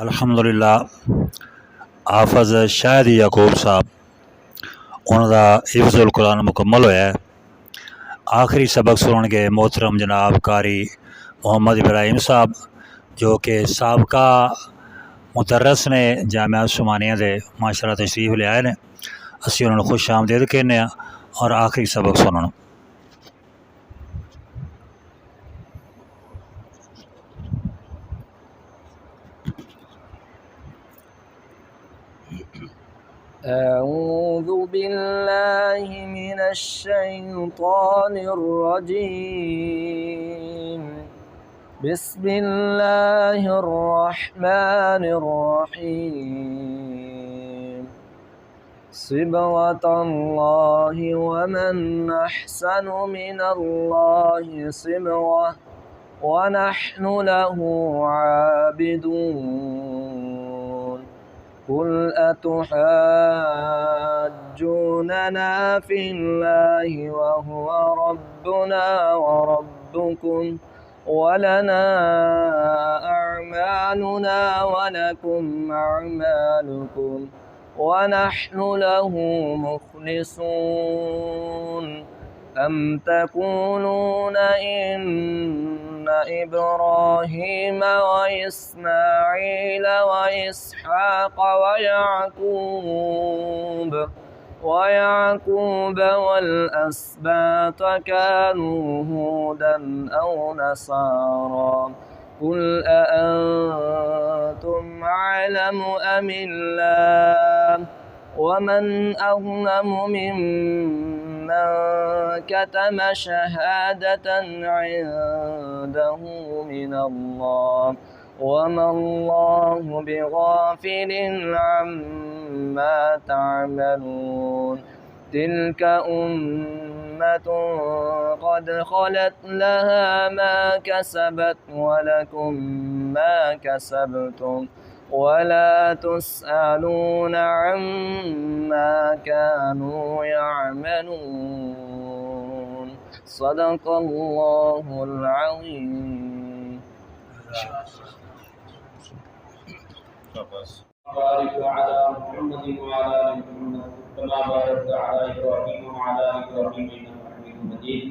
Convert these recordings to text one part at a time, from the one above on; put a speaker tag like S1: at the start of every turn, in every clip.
S1: الحمدللہ حافظ شاہد یعقوب صاحب انہوں کا حفظ القرآن مکمل ہویا ہے۔ آخری سبق سنن کے محترم جناب قاری محمد ابراہیم صاحب جو کہ سابقہ مدرس نے جامعہ عثمانیہ دے ماشاءاللہ تشریف لے آئے نے، اسی انہوں نے خوش آمدید کہنے ہیں اور آخری سبق سنن۔
S2: أعوذ بالله من الشيطان الرجيم بسم الله الرحمن الرحيم صبغة الله ومن أحسن من الله صبغة ونحن له عابدون قل أتحاجوننا في الله وهو ربنا وربكم ولنا أعمالنا ولكم أعمالكم ونحن له مخلصون أم تقولون إن إبراهيم وإسماعيل وإسحاق ويعقوب والأسباط كانوا هودا أو نصارى قل أأنتم أعلم أم الله ومن أظلم ممن كتم شهادة عنده من الله وما الله بغافل عما تعملون تلك أمة قد خلت لها ما كسبت ولكم ما كسبتم ولا تسألون عما كانوا يعملون صدق الله العظيم.
S3: بارك على محمد وعلى آل محمد كما باركت على إبراهيم وعلى آل إبراهيم إنك حميد مجيد.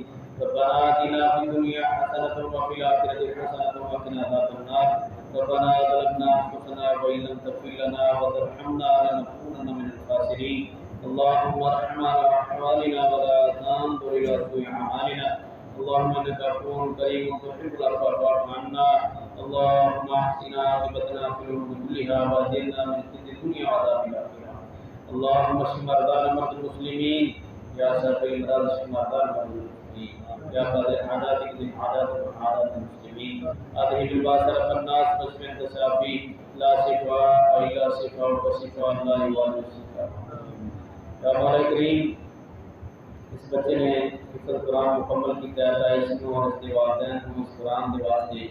S3: ربنا آتنا في الدنيا حسنة وفي الآخرة حسنة وقنا عذاب النار. ربنا ظلمنا أنفسنا وإن لم تغفر لنا وترحمنا لنكونن من الخاسرين. اللهم ارحمنا وأحوالنا ولا تنظر إلى سوء أعمالنا. اللهم إنك عفو كريم تحب العفو فاعف عنا. اللهم احسن عاقبتنا في الأمور كلها وأجرنا من خزي الدنيا وعذاب الآخرة. اللهم اشف مرضانا ومرضى المسلمين يا شافي المرضى اشف مرضانا ومرضى المسلمين يا قاضي الحاجات اقضي الحاجات وحاجات المسلمين. اذهب الباس رب الناس واشف انت شافي لا شفاء الا شفاء وشفاء لا يغادر الشفاء. یا مولا کریم، اس بچے نے حفظ قرآن مکمل کیا ہے، اس کو اور اس کے والدین کو اس قرآن کے واسطے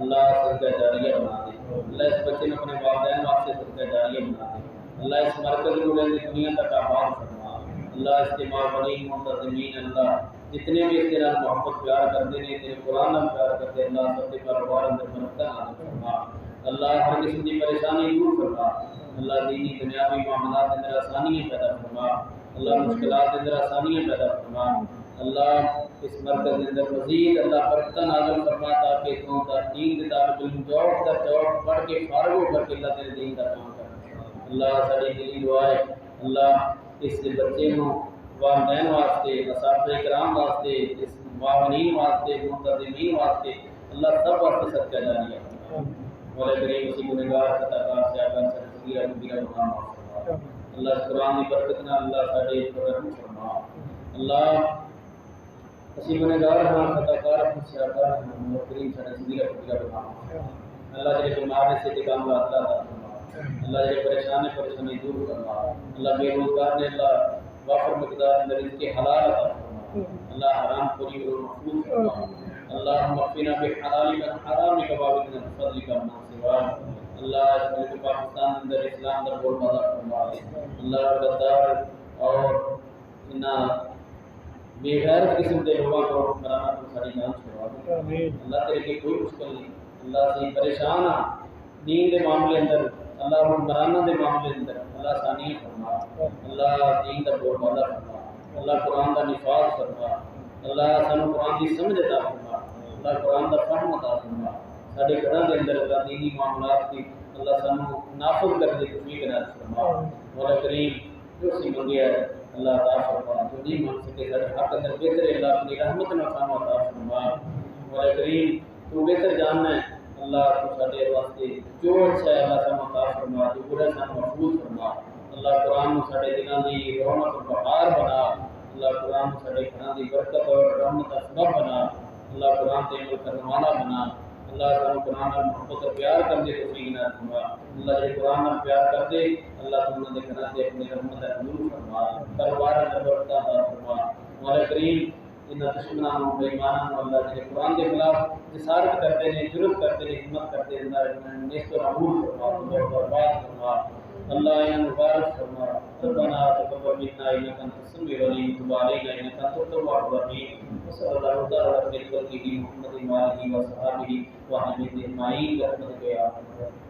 S3: اللہ صدقہ جاریہ بنا دے. اللہ اس بچے نے اپنے والدین واسطے صدقہ جاریہ بنا دے. اللہ اس مرکز کو لے دنیا تک آباد فرما. اللہ اس کے مابنین منتظمین اللہ جتنے بھی اس کے نال محبت پیار کرتے ہیں، تیرے قرآن نال پیار کرتے ہیں، اللہ سب کے کاروبار اندر برکت عطا فرما. اللہ ہر قسم کی پریشانی دور فرما. اللہ دینی دنیاوی معاملات کے اندر آسانیاں پیدا فرما. اللہ مشکلات کے اندر آسانیاں پیدا فرما. اللہ اس مرکز کے اندر مزید اللہ برکت نازل فرما تاکہ تو دین کے طالب علم جوڑ پڑھ کے فارغ ہو کر کے اللہ تیرے دین کا کام کر. اللہ ساری دلی دعا ہے اللہ اس بچے کو والدین واسطے، اساتذہ کرام واسطے، اس معاونین واسطے، منتظمین واسطے اللہ سب واسطے صدقہ جاریہ. مولا کریم اسی گنہگار خطا کار سے اگر صغیرہ کبیرہ گناہ معاف فرما. اللہ اس قرآن کی برکت نہ اللہ ساڈے پر رحم فرما. اللہ اسی گنہگار ہاں خطا کار ہاں سیاکار ہاں مولا کریم ساڈے صغیرہ کبیرہ گناہ معاف فرما. اللہ جڑے بیمار نے سے کام عطا عطا فرما. اللہ جڑے پریشان ہے پریشانی دور فرما. اللہ بے روزگار نے اللہ وافر مقدار اندر اس کے حلال عطا فرما. اللہ حرام خوری اور محفوظ فرما. اللهم اكفنا بحلالك عن حرامك وابعدنا بفضلك عمن سواك. اللہ اس ملک پاکستان اندر اسلام در بول بازار فرما دے. اللہ غدار اور بے غیرت قسم کے لوگوں کو حکمرانوں کو ساری جان چھڑوا دے. اللہ تیرے کے کوئی مشکل نہیں. اللہ سے پریشان ہاں دین دے معاملے اندر اللہ حکمرانوں دے معاملے اندر اللہ ثانی فرما، اللہ دین دا بول بالا فرما، اللہ قرآن دا نفاذ فرما، اللہ سانو قرآن دی سمجھ عطا فرما، اللہ قرآن دا فہم عطا فرما، ساڈے گھراں دے اندر اللہ دینی معاملات کی اللہ سانو نافذ کرنے کی توفیق عنایت فرما۔ مولا کریم جو سی منگیا ہے اللہ عطا فرما، جو نہیں مانگ سکے سارے حق اندر بہتر ہے اللہ اپنی رحمت نال سانو عطا فرما۔ مولا کریم تو بہتر جاننا ہے اللہ تو سارے واسطے جو اچھا ہے اللہ سانو عطا فرما، جو برا ہے سانو محفوظ فرما۔ اللہ قرآن نو سارے دلاں دی رونق اور بہار بنا، اللہ قرآن نو سارے گھراں دی برکت اور رحمت دا سبب بنا، اللہ قرآن تے عمل کرنے والا بنا، اللہ سانو قرآن نال محبت اور پیار کرنے کو توفیق عنایت فرما۔ اللہ جے قرآن نال پیار کر دے اللہ تو انہاں دے گھراں تے اپنی رحمت دا نور فرما، پروار دا برکت عطا فرما۔ مولا کریم ان دشمنوں بے ایمانوں اللہ جے قرآن کے خلاف جسارت کرتے ہیں، جرت کرتے ہیں، ہمت کرتے ہیں، اللہ نیست و نابود فرما، اللہ برباد فرما، اللہ انہیں مبارک فرما۔ ربنا تقبل منا انك انت السميع العليم وتب علينا انك انت التواب الرحيم وصلى الله تعالى على خير خلقه محمد وآله وصحبه وسلم اجمعين برحمتك يا ارحم الراحمين۔